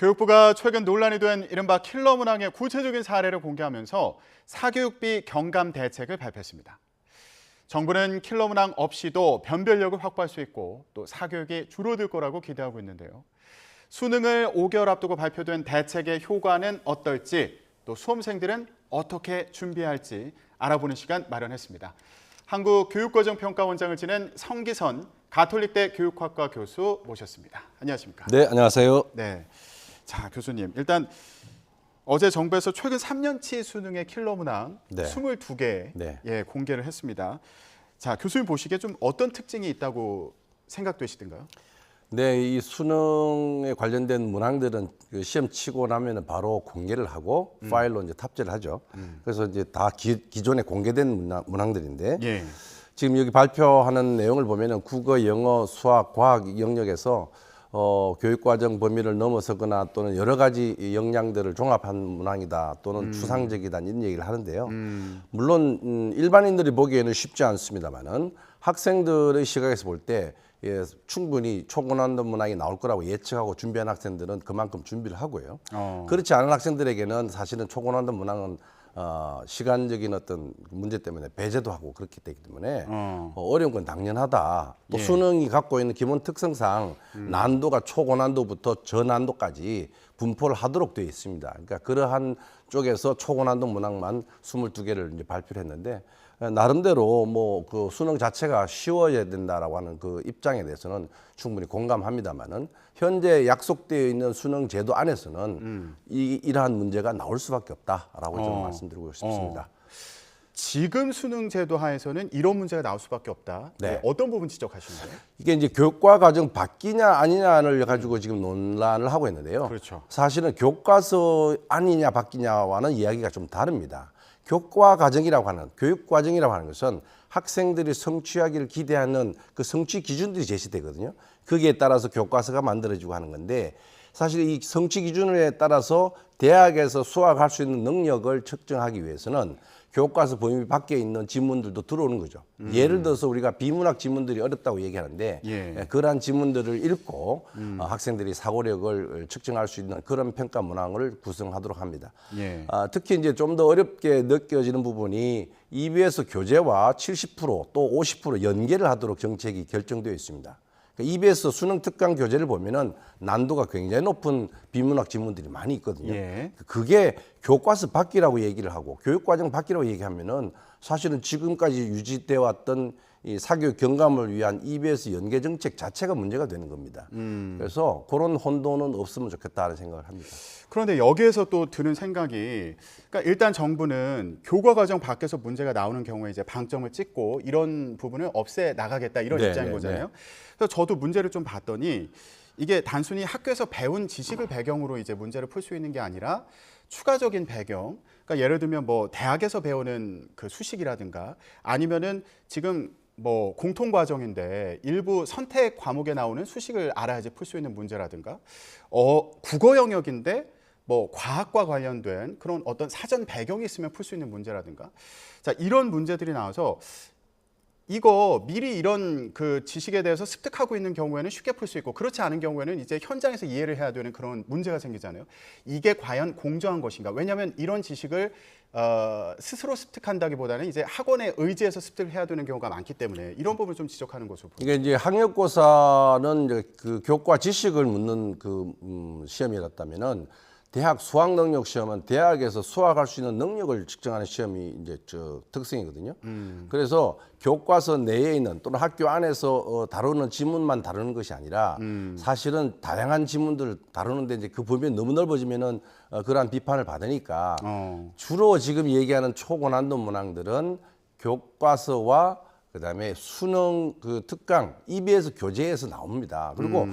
교육부가 최근 논란이 된 이른바 킬러 문항의 구체적인 사례를 공개하면서 사교육비 경감 대책을 발표했습니다. 정부는 킬러 문항 없이도 변별력을 확보할 수 있고 또 사교육이 줄어들 거라고 기대하고 있는데요. 수능을 5개월 앞두고 발표된 대책의 효과는 어떨지 또 수험생들은 어떻게 준비해야 할지 알아보는 시간 마련했습니다. 한국교육과정평가원장을 지낸 성기선 가톨릭대 교육학과 교수 모셨습니다. 안녕하십니까? 네, 안녕하세요. 네. 자, 교수님. 일단 어제 정부에서 최근 3년치 수능의 킬러 문항 네. 22개 네. 공개를 했습니다. 자, 교수님 보시기에 좀 어떤 특징이 있다고 생각되시던가요? 네, 이 수능에 관련된 문항들은 그 시험 치고 나면은 바로 공개를 하고 파일로 이제 탑재를 하죠. 그래서 이제 다 기존에 공개된 문항들인데 예. 지금 여기 발표하는 내용을 보면은 국어, 영어, 수학, 과학 영역에서 교육과정 범위를 넘어서거나 또는 여러 가지 역량들을 종합한 문항이다 또는 추상적이다 이런 얘기를 하는데요. 물론 일반인들이 보기에는 쉽지 않습니다만은 학생들의 시각에서 볼 때 충분히 초고난도 문항이 나올 거라고 예측하고 준비한 학생들은 그만큼 준비를 하고요. 그렇지 않은 학생들에게는 사실은 초고난도 문항은 시간적인 어떤 문제 때문에 배제도 하고 그렇기 때문에 어려운 건 당연하다. 또 예. 수능이 갖고 있는 기본 특성상 난도가 초고난도부터 저난도까지 분포를 하도록 되어 있습니다. 그러니까 그러한 쪽에서 초고난도 문항만 22개를 이제 발표를 했는데 나름대로 뭐 그 수능 자체가 쉬워야 된다라고 하는 그 입장에 대해서는 충분히 공감합니다만은 현재 약속되어 있는 수능 제도 안에서는 이러한 문제가 나올 수밖에 없다라고 저는 말씀드리고 싶습니다. 지금 수능 제도 하에서는 이런 문제가 나올 수밖에 없다. 네. 어떤 부분 지적하시나요? 이게 이제 교과 과정 바뀌냐 아니냐를 가지고 지금 논란을 하고 있는데요. 그렇죠. 사실은 교과서 아니냐 바뀌냐와는 이야기가 좀 다릅니다. 교과 과정이라고 하는 교육 과정이라고 하는 것은 학생들이 성취하기를 기대하는 그 성취 기준들이 제시되거든요. 거기에 따라서 교과서가 만들어지고 하는 건데 사실 이 성취 기준에 따라서 대학에서 수학할 수 있는 능력을 측정하기 위해서는 교과서 범위 밖에 있는 지문들도 들어오는 거죠. 예를 들어서 우리가 비문학 지문들이 어렵다고 얘기하는데 예. 그러한 지문들을 읽고 학생들이 사고력을 측정할 수 있는 그런 평가 문항을 구성하도록 합니다. 예. 특히 이제 좀 더 어렵게 느껴지는 부분이 EBS 교재와 70%또 50% 연계를 하도록 정책이 결정되어 있습니다. EBS 수능 특강 교재를 보면은 난도가 굉장히 높은 비문학 지문들이 많이 있거든요. 예. 그게 교과서 밖이라고 얘기를 하고 교육과정 밖이라고 얘기하면은 사실은 지금까지 유지되어 왔던 이 사교육 경감을 위한 EBS 연계 정책 자체가 문제가 되는 겁니다. 그래서 그런 혼돈은 없으면 좋겠다는 생각을 합니다. 그런데 여기에서 또 드는 생각이, 그러니까 일단 정부는 교과 과정 밖에서 문제가 나오는 경우에 이제 방점을 찍고 이런 부분을 없애 나가겠다 이런 네, 입장인 네, 거잖아요. 그래서 저도 문제를 좀 봤더니 이게 단순히 학교에서 배운 지식을 배경으로 이제 문제를 풀 수 있는 게 아니라 추가적인 배경, 그러니까 예를 들면 뭐 대학에서 배우는 그 수식이라든가 아니면은 지금 뭐 공통 과정인데 일부 선택 과목에 나오는 수식을 알아야지 풀 수 있는 문제라든가 국어 영역인데 뭐 과학과 관련된 그런 어떤 사전 배경이 있으면 풀 수 있는 문제라든가 자 이런 문제들이 나와서 이거 미리 이런 그 지식에 대해서 습득하고 있는 경우에는 쉽게 풀 수 있고 그렇지 않은 경우에는 이제 현장에서 이해를 해야 되는 그런 문제가 생기잖아요. 이게 과연 공정한 것인가? 왜냐하면 이런 지식을 스스로 습득한다기보다는 이제 학원에 의지해서 습득을 해야 되는 경우가 많기 때문에 이런 부분을 좀 지적하는 것으로 보입니다. 이게 이제 학력고사는 이제 그 교과 지식을 묻는 그 시험이었다면은 대학 수학 능력 시험은 대학에서 수학할 수 있는 능력을 측정하는 시험이 이제 특성이거든요. 그래서 교과서 내에 있는 또는 학교 안에서 다루는 지문만 다루는 것이 아니라 사실은 다양한 지문들을 다루는데 이제 그 범위가 너무 넓어지면은 그러한 비판을 받으니까 주로 지금 얘기하는 초고난도 문항들은 교과서와 그다음에 수능 그 특강 EBS 교재에서 나옵니다. 그리고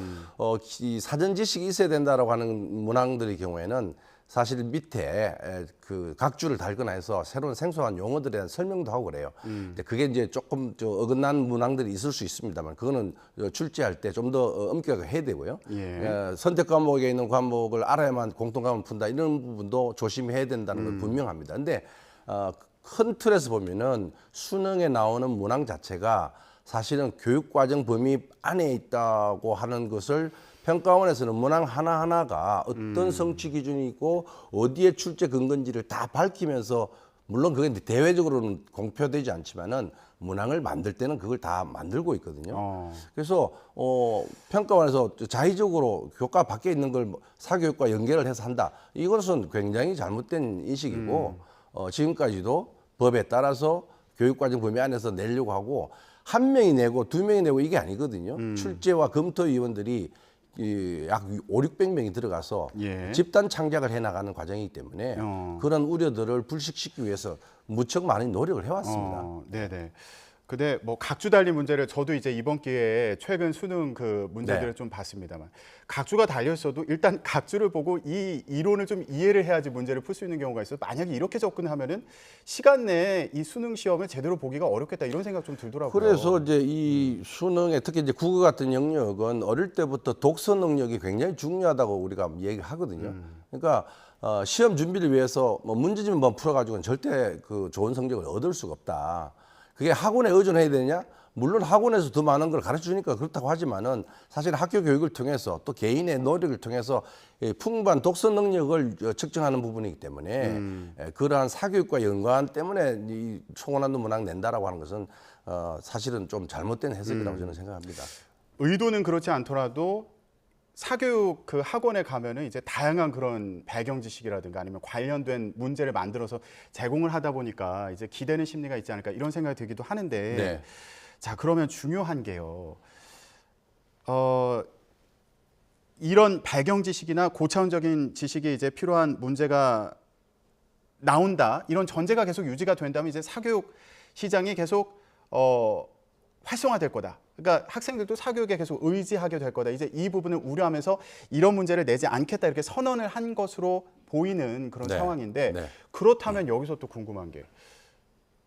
이 사전 지식이 있어야 된다라고 하는 문항들의 경우에는 사실 밑에 그 각주를 달거나 해서 새로운 생소한 용어들에 대한 설명도 하고 그래요. 근데 그게 이제 조금 어긋난 문항들이 있을 수 있습니다만 그거는 출제할 때 좀 더 엄격하게 해야 되고요. 예. 선택 과목에 있는 과목을 알아야만 공통 과목을 푼다 이런 부분도 조심해야 된다는 건 분명합니다. 근데 큰 틀에서 보면은 수능에 나오는 문항 자체가 사실은 교육과정 범위 안에 있다고 하는 것을 평가원에서는 문항 하나하나가 어떤 성취 기준이 있고 어디에 출제 근거인지를 다 밝히면서 물론 그게 이제 대외적으로는 공표되지 않지만은 문항을 만들 때는 그걸 다 만들고 있거든요. 그래서 평가원에서 자의적으로 교과 밖에 있는 걸 사교육과 연계를 해서 한다. 이것은 굉장히 잘못된 인식이고 지금까지도 법에 따라서 교육과정 범위 안에서 내려고 하고 한 명이 내고 두 명이 내고 이게 아니거든요. 출제와 검토위원들이 약 5,600명이 들어가서 예. 집단 창작을 해나가는 과정이기 때문에 그런 우려들을 불식시키기 위해서 무척 많은 노력을 해왔습니다. 네네. 근데 뭐 각주 달린 문제를 저도 이제 이번 기회에 최근 수능 그 문제들을 네. 좀 봤습니다만 각주가 달려 있어도 일단 각주를 보고 이 이론을 좀 이해를 해야지 문제를 풀 수 있는 경우가 있어요. 만약에 이렇게 접근하면은 시간 내에 이 수능 시험을 제대로 보기가 어렵겠다 이런 생각 좀 들더라고요. 그래서 이제 이 수능에 특히 이제 국어 같은 영역은 어릴 때부터 독서 능력이 굉장히 중요하다고 우리가 얘기하거든요. 그러니까 시험 준비를 위해서 뭐 문제집만 풀어가지고는 절대 그 좋은 성적을 얻을 수가 없다. 그게 학원에 의존해야 되느냐? 물론 학원에서 더 많은 걸 가르쳐 주니까 그렇다고 하지만은 사실 학교 교육을 통해서 또 개인의 노력을 통해서 풍부한 독서 능력을 측정하는 부분이기 때문에 그러한 사교육과 연관 때문에 이 초고난도 문항 낸다라고 하는 것은 사실은 좀 잘못된 해석이라고 저는 생각합니다. 의도는 그렇지 않더라도 사교육 그 학원에 가면은 이제 다양한 그런 배경 지식이라든가 아니면 관련된 문제를 만들어서 제공을 하다 보니까 이제 기대는 심리가 있지 않을까 이런 생각이 들기도 하는데 네. 자 그러면 중요한 게요. 이런 배경 지식이나 고차원적인 지식이 이제 필요한 문제가 나온다 이런 전제가 계속 유지가 된다면 이제 사교육 시장이 계속 활성화될 거다. 그러니까 학생들도 사교육에 계속 의지하게 될 거다. 이제 이 부분을 우려하면서 이런 문제를 내지 않겠다 이렇게 선언을 한 것으로 보이는 그런 네. 상황인데 네. 그렇다면 여기서 또 궁금한 게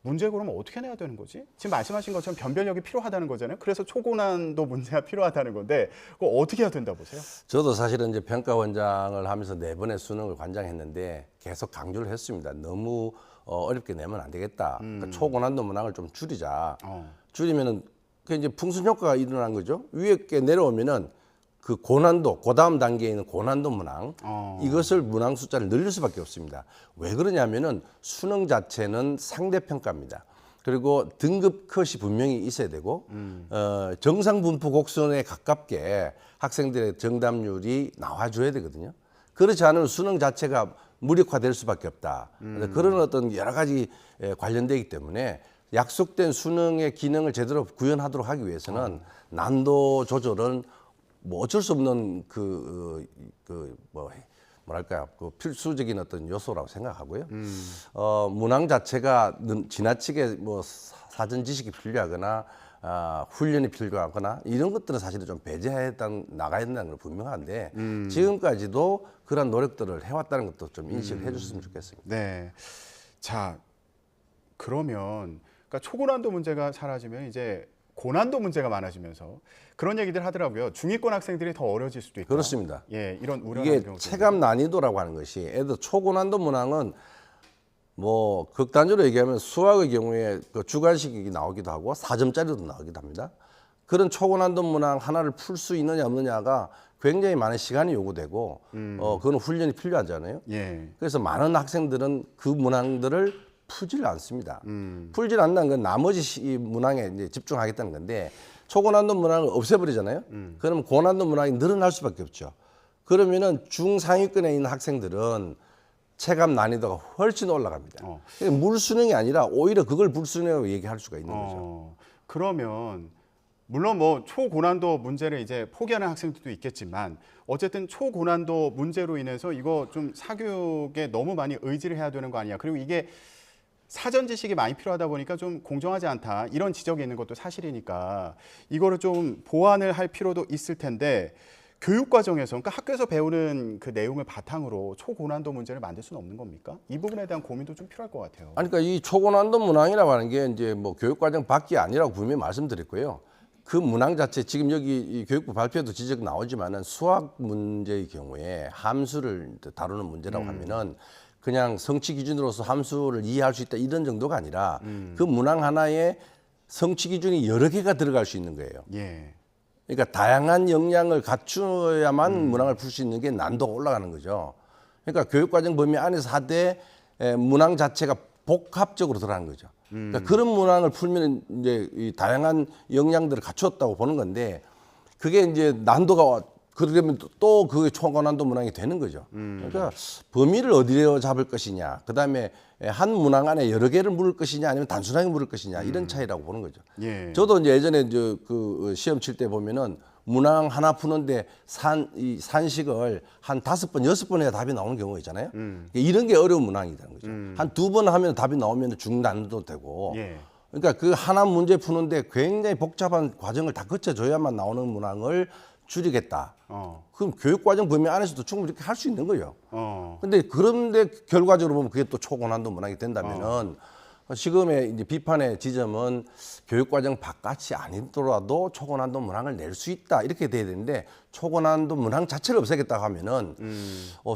문제 그러면 어떻게 내야 되는 거지? 지금 말씀하신 것처럼 변별력이 필요하다는 거잖아요. 그래서 초고난도 문제가 필요하다는 건데 그거 어떻게 해야 된다 보세요? 저도 사실은 이제 평가원장을 하면서 4번의 수능을 관장했는데 계속 강조를 했습니다. 너무 어렵게 내면 안 되겠다. 그러니까 초고난도 문항을 좀 줄이자. 줄이면은 그 이제 풍선 효과가 일어난 거죠. 위에 게 내려오면은 그 고난도, 그 다음 단계에 있는 고난도 문항 이것을 문항 숫자를 늘릴 수밖에 없습니다. 왜 그러냐면은 수능 자체는 상대 평가입니다. 그리고 등급 컷이 분명히 있어야 되고 정상 분포 곡선에 가깝게 학생들의 정답률이 나와줘야 되거든요. 그렇지 않으면 수능 자체가 무력화될 수밖에 없다. 그런 어떤 여러 가지 관련되기 때문에 약속된 수능의 기능을 제대로 구현하도록 하기 위해서는 난도 조절은 뭐 어쩔 수 없는 뭐랄까요 그 필수적인 어떤 요소라고 생각하고요. 문항 자체가 지나치게 뭐 사전 지식이 필요하거나 훈련이 필요하거나 이런 것들은 사실은 좀 배제해 나가야 된다는 건 분명한데 지금까지도 그런 노력들을 해왔다는 것도 좀 인식을 해줬으면 좋겠습니다. 네. 자 그러면 그러니까 초고난도 문제가 사라지면 이제 고난도 문제가 많아지면서 그런 얘기들 하더라고요. 중위권 학생들이 더 어려질 수도 있다. 그렇습니다. 예, 이런 우려가 이게 경우도 체감 난이도라고 하는 것이 애들 초고난도 문항은 뭐 극단적으로 얘기하면 수학의 경우에 그 주관식이 나오기도 하고 4점짜리도 나오기도 합니다. 그런 초고난도 문항 하나를 풀 수 있느냐 없느냐가 굉장히 많은 시간이 요구되고 그건 훈련이 필요하잖아요. 예. 그래서 많은 학생들은 그 문항들을 풀지를 않습니다. 풀질 않는 건 나머지 문항에 이제 집중하겠다는 건데 초고난도 문항을 없애버리잖아요. 그러면 고난도 문항이 늘어날 수밖에 없죠. 그러면은 중상위권에 있는 학생들은 체감 난이도가 훨씬 올라갑니다. 그러니까 물수능이 아니라 오히려 그걸 불수능이라고 얘기할 수가 있는 거죠. 그러면 물론 뭐 초고난도 문제를 이제 포기하는 학생들도 있겠지만 어쨌든 초고난도 문제로 인해서 이거 좀 사교육에 너무 많이 의지를 해야 되는 거 아니야. 그리고 이게 사전 지식이 많이 필요하다 보니까 좀 공정하지 않다. 이런 지적이 있는 것도 사실이니까 이거를 좀 보완을 할 필요도 있을 텐데 교육 과정에서 그러니까 학교에서 배우는 그 내용을 바탕으로 초고난도 문제를 만들 수는 없는 겁니까? 이 부분에 대한 고민도 좀 필요할 것 같아요. 아니, 그러니까 이 초고난도 문항이라고 하는 게 이제 뭐 교육과정 밖이 아니라고 분명히 말씀드렸고요. 그 문항 자체 지금 여기 이 교육부 발표에도 지적 나오지만은 수학 문제의 경우에 함수를 다루는 문제라고 하면은 그냥 성취 기준으로서 함수를 이해할 수 있다 이런 정도가 아니라 그 문항 하나에 성취 기준이 여러 개가 들어갈 수 있는 거예요. 예. 그러니까 다양한 역량을 갖추어야만 문항을 풀 수 있는 게 난도가 올라가는 거죠. 그러니까 교육과정 범위 안에서 하되 문항 자체가 복합적으로 들어가는 거죠. 그러니까 그런 문항을 풀면 이제 이 다양한 역량들을 갖추었다고 보는 건데 그게 이제 난도가 그러면 또 그게 초고난도 문항이 되는 거죠. 그러니까 범위를 어디로 잡을 것이냐, 그다음에 한 문항 안에 여러 개를 물을 것이냐, 아니면 단순하게 물을 것이냐 이런 차이라고 보는 거죠. 예. 저도 이제 예전에 이제 그 시험 칠 때 보면은 문항 하나 푸는데 이 산식을 한 5번, 6번 해야 답이 나오는 경우가 있잖아요. 이런 게 어려운 문항이라는 거죠. 한 2번 하면 답이 나오면 중난도 되고. 예. 그러니까 그 하나 문제 푸는데 굉장히 복잡한 과정을 다 거쳐줘야만 나오는 문항을 줄이겠다. 그럼 교육과정 범위 안에서도 충분히 이렇게 할 수 있는 거예요. 근데 그런데 결과적으로 보면 그게 또 초고난도 문항이 된다면은 지금의 이제 비판의 지점은 교육과정 바깥이 아니더라도 초고난도 문항을 낼 수 있다 이렇게 돼야 되는데 초고난도 문항 자체를 없애겠다고 하면은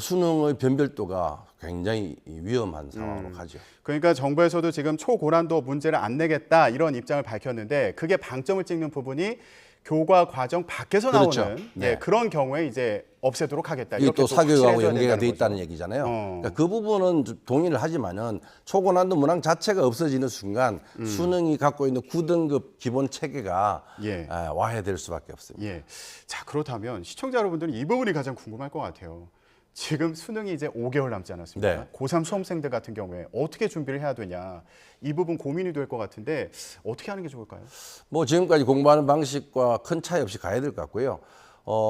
수능의 변별도가 굉장히 위험한 상황으로 가죠. 그러니까 정부에서도 지금 초고난도 문제를 안 내겠다 이런 입장을 밝혔는데 그게 방점을 찍는 부분이 교과 과정 밖에서 그렇죠. 나오는 네. 예, 그런 경우에 이제 없애도록 하겠다. 이게 이렇게 또 사교육하고 확실해져야 연계가 된다는 돼 거죠. 있다는 얘기잖아요. 그러니까 그 부분은 동의를 하지만은 초고난도 문항 자체가 없어지는 순간 수능이 갖고 있는 9등급 기본 체계가 예. 와해될 수밖에 없습니다. 예. 자, 그렇다면 시청자 여러분들은 이 부분이 가장 궁금할 것 같아요. 지금 수능이 이제 5개월 남지 않았습니까? 네. 고3 수험생들 같은 경우에 어떻게 준비를 해야 되냐. 이 부분 고민이 될 것 같은데 어떻게 하는 게 좋을까요? 뭐 지금까지 공부하는 방식과 큰 차이 없이 가야 될 것 같고요.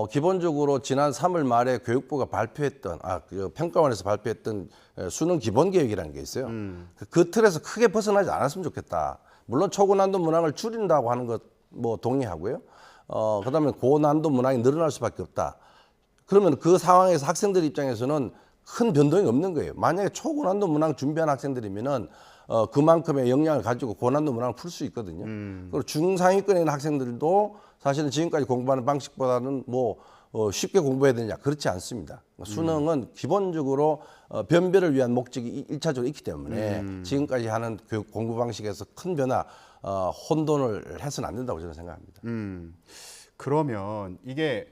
기본적으로 지난 3월 말에 교육부가 발표했던 그 평가원에서 발표했던 수능 기본 계획이라는 게 있어요. 그 틀에서 크게 벗어나지 않았으면 좋겠다. 물론 초고난도 문항을 줄인다고 하는 것 뭐 동의하고요. 그다음에 고난도 문항이 늘어날 수밖에 없다. 그러면 그 상황에서 학생들 입장에서는 큰 변동이 없는 거예요. 만약에 초고난도 문항 준비한 학생들이면은 그만큼의 역량을 가지고 고난도 문항을 풀 수 있거든요. 그리고 중상위권에 있는 학생들도 사실은 지금까지 공부하는 방식보다는 뭐 쉽게 공부해야 되느냐 그렇지 않습니다. 수능은 기본적으로 변별을 위한 목적이 일차적으로 있기 때문에 지금까지 하는 교육 공부 방식에서 큰 변화, 혼돈을 해서는 안 된다고 저는 생각합니다. 그러면 이게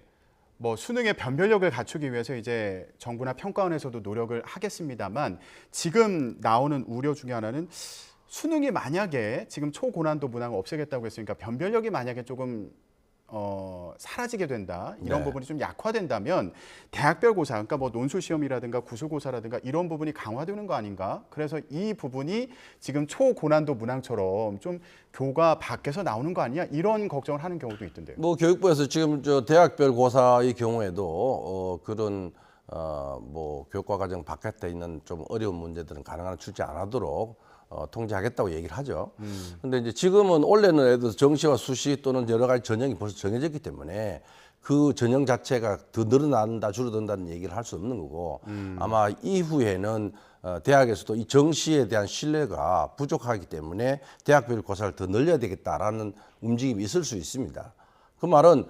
뭐 수능의 변별력을 갖추기 위해서 이제 정부나 평가원에서도 노력을 하겠습니다만 지금 나오는 우려 중에 하나는 수능이 만약에 지금 초고난도 문항을 없애겠다고 했으니까 변별력이 만약에 조금 사라지게 된다 이런 네. 부분이 좀 약화된다면 대학별 고사 그러니까 뭐 논술 시험이라든가 구술고사라든가 이런 부분이 강화되는 거 아닌가? 그래서 이 부분이 지금 초고난도 문항처럼 좀 교과 밖에서 나오는 거 아니냐 이런 걱정을 하는 경우도 있던데요. 뭐 교육부에서 지금 저 대학별 고사의 경우에도 그런 뭐 교과 과정 바깥에 있는 좀 어려운 문제들은 가능한 한 출제 안 하도록 통제하겠다고 얘기를 하죠. 근데 이제 지금은 올해는 애들 정시와 수시 또는 여러 가지 전형이 벌써 정해졌기 때문에 그 전형 자체가 더 늘어난다 줄어든다는 얘기를 할 수 없는 거고 아마 이후에는 대학에서도 이 정시에 대한 신뢰가 부족하기 때문에 대학별 고사를 더 늘려야 되겠다라는 움직임이 있을 수 있습니다. 그 말은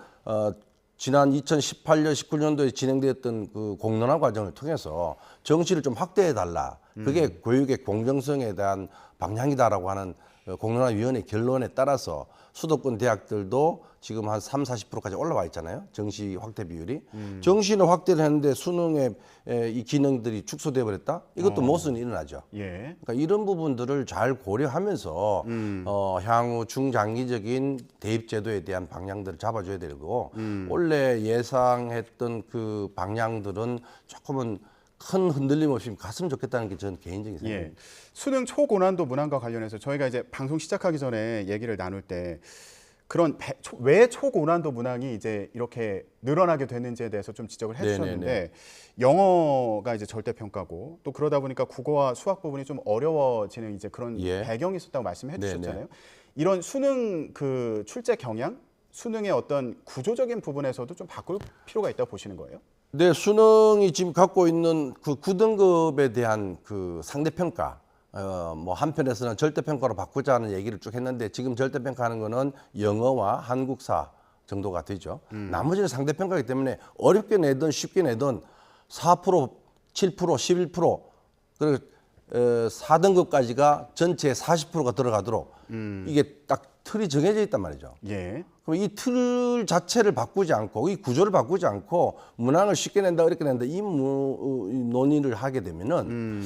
지난 2018년, 19년도에 진행되었던 그 공론화 과정을 통해서 정시를 좀 확대해 달라. 그게 교육의 공정성에 대한 방향이다라고 하는 공론화위원회 결론에 따라서 수도권 대학들도 지금 한 30-40%까지 올라와 있잖아요. 정시 확대 비율이. 정시는 확대를 했는데 수능의 이 기능들이 축소돼 버렸다? 이것도 모순이 일어나죠. 예. 그러니까 이런 부분들을 잘 고려하면서 향후 중장기적인 대입 제도에 대한 방향들을 잡아줘야 되고 원래 예상했던 그 방향들은 조금은 큰 흔들림 없이 갔으면 좋겠다는 게 저는 개인적인 생각입니다. 예. 수능 초고난도 문항과 관련해서 저희가 이제 방송 시작하기 전에 얘기를 나눌 때 그런 왜 초고난도 문항이 이제 이렇게 늘어나게 되는지에 대해서 좀 지적을 해주셨는데 네네네. 영어가 이제 절대 평가고 또 그러다 보니까 국어와 수학 부분이 좀 어려워지는 이제 그런 예. 배경이 있었다고 말씀해 네네. 주셨잖아요. 이런 수능 그 출제 경향, 수능의 어떤 구조적인 부분에서도 좀 바꿀 필요가 있다고 보시는 거예요? 네, 수능이 지금 갖고 있는 그 9등급에 대한 그 상대평가, 뭐 한편에서는 절대평가로 바꾸자는 얘기를 쭉 했는데 지금 절대평가하는 거는 영어와 한국사 정도가 되죠. 나머지는 상대평가이기 때문에 어렵게 내든 쉽게 내든 4%, 7%, 11%, 그리고 4등급까지가 전체의 40%가 들어가도록 이게 딱 틀이 정해져 있단 말이죠. 예. 그럼 이 틀 자체를 바꾸지 않고 이 구조를 바꾸지 않고 문항을 쉽게 낸다 어렵게 낸다 이 논의를 하게 되면은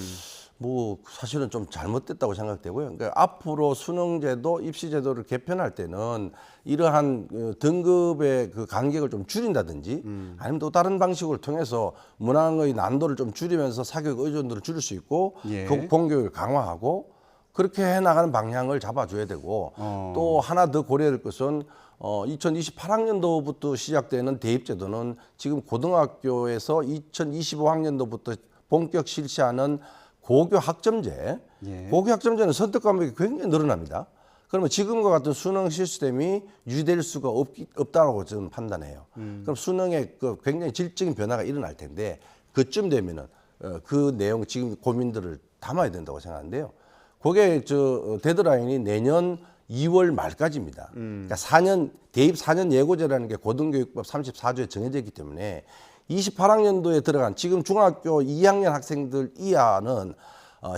뭐 사실은 좀 잘못됐다고 생각되고요. 그러니까 앞으로 수능제도, 입시제도를 개편할 때는 이러한 등급의 그 간격을 좀 줄인다든지 아니면 또 다른 방식을 통해서 문항의 난도를 좀 줄이면서 사교육 의존도를 줄일 수 있고 예. 공교육을 강화하고 그렇게 해나가는 방향을 잡아줘야 되고 또 하나 더 고려할 것은 2028학년도부터 시작되는 대입제도는 지금 고등학교에서 2025학년도부터 본격 실시하는 고교 학점제, 예. 고교 학점제는 선택 과목이 굉장히 늘어납니다. 그러면 지금과 같은 수능 시스템이 유지될 수가 없다고 저는 판단해요. 그럼 수능에 그 굉장히 질적인 변화가 일어날 텐데 그쯤 되면은 그 내용 지금 고민들을 담아야 된다고 생각하는데요. 그게 데드라인이 내년 2월 말까지입니다. 그러니까 대입 4년 예고제라는 게 고등교육법 34조에 정해져 있기 때문에 28학년도에 들어간 지금 중학교 2학년 학생들 이하는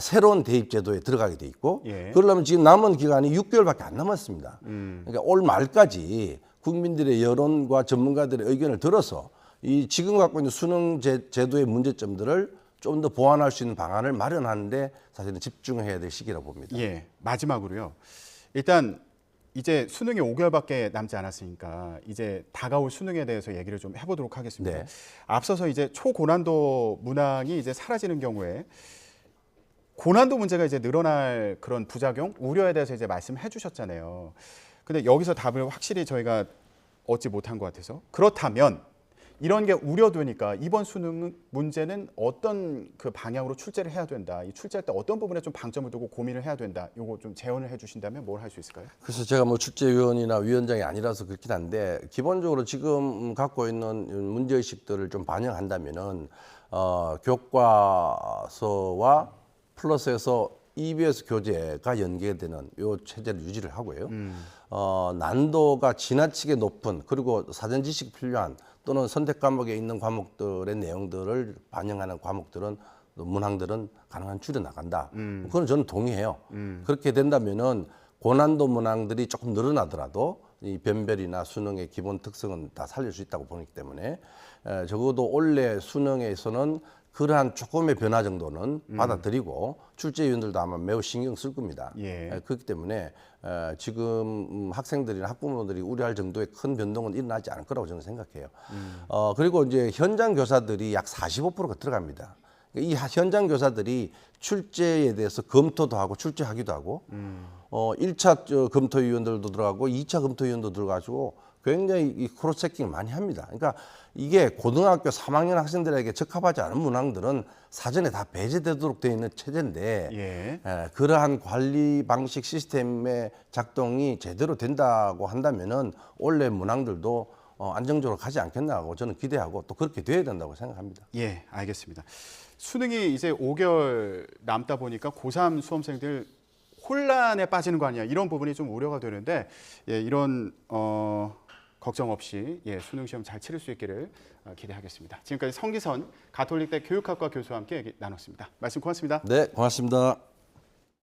새로운 대입제도에 들어가게 돼 있고 예. 그러려면 지금 남은 기간이 6개월밖에 안 남았습니다. 그러니까 올 말까지 국민들의 여론과 전문가들의 의견을 들어서 이 지금 갖고 있는 수능 제도의 문제점들을 좀 더 보완할 수 있는 방안을 마련하는데 사실은 집중해야 될 시기라고 봅니다. 예. 마지막으로요. 일단 이제 수능이 5개월밖에 남지 않았으니까 이제 다가올 수능에 대해서 얘기를 좀 해보도록 하겠습니다. 네. 앞서서 이제 초고난도 문항이 이제 사라지는 경우에 고난도 문제가 이제 늘어날 그런 부작용, 우려에 대해서 이제 말씀해 주셨잖아요. 근데 여기서 답을 확실히 저희가 얻지 못한 것 같아서 그렇다면 이런 게 우려되니까 이번 수능 문제는 어떤 그 방향으로 출제를 해야 된다. 이 출제할 때 어떤 부분에 좀 방점을 두고 고민을 해야 된다. 요거 좀 제언을 해주신다면 뭘 할 수 있을까요? 그래서 제가 뭐 출제위원이나 위원장이 아니라서 그렇긴 한데 기본적으로 지금 갖고 있는 문제의식들을 좀 반영한다면은 교과서와 플러스해서 EBS 교재가 연계되는 요 체제를 유지를 하고요. 난도가 지나치게 높은 그리고 사전 지식이 필요한 또는 선택 과목에 있는 과목들의 내용들을 반영하는 과목들은 문항들은 가능한 줄여 나간다. 그건 저는 동의해요. 그렇게 된다면은 고난도 문항들이 조금 늘어나더라도 이 변별이나 수능의 기본 특성은 다 살릴 수 있다고 보기 때문에 적어도 올해 수능에서는 그러한 조금의 변화 정도는 받아들이고 출제위원들도 아마 매우 신경 쓸 겁니다. 예. 그렇기 때문에 지금 학생들이나 학부모들이 우려할 정도의 큰 변동은 일어나지 않을 거라고 저는 생각해요. 그리고 이제 현장 교사들이 약 45%가 들어갑니다. 이 현장 교사들이 출제에 대해서 검토도 하고 출제하기도 하고 1차 검토위원들도 들어가고 2차 검토위원도 들어가지고 굉장히 이 크로스 체킹을 많이 합니다. 그러니까 이게 고등학교 3학년 학생들에게 적합하지 않은 문항들은 사전에 다 배제되도록 되어 있는 체제인데 예. 그러한 관리 방식 시스템의 작동이 제대로 된다고 한다면은 원래 문항들도 안정적으로 가지 않겠나고 저는 기대하고 또 그렇게 돼야 된다고 생각합니다. 예, 알겠습니다. 수능이 이제 5개월 남다 보니까 고3 수험생들 혼란에 빠지는 거 아니야 이런 부분이 좀 우려가 되는데 예, 이런 걱정 없이 예, 수능 시험 잘 치를 수 있기를 기대하겠습니다. 지금까지 성기선 가톨릭대 교육학과 교수와 함께 얘기 나눴습니다. 말씀 고맙습니다. 네, 고맙습니다.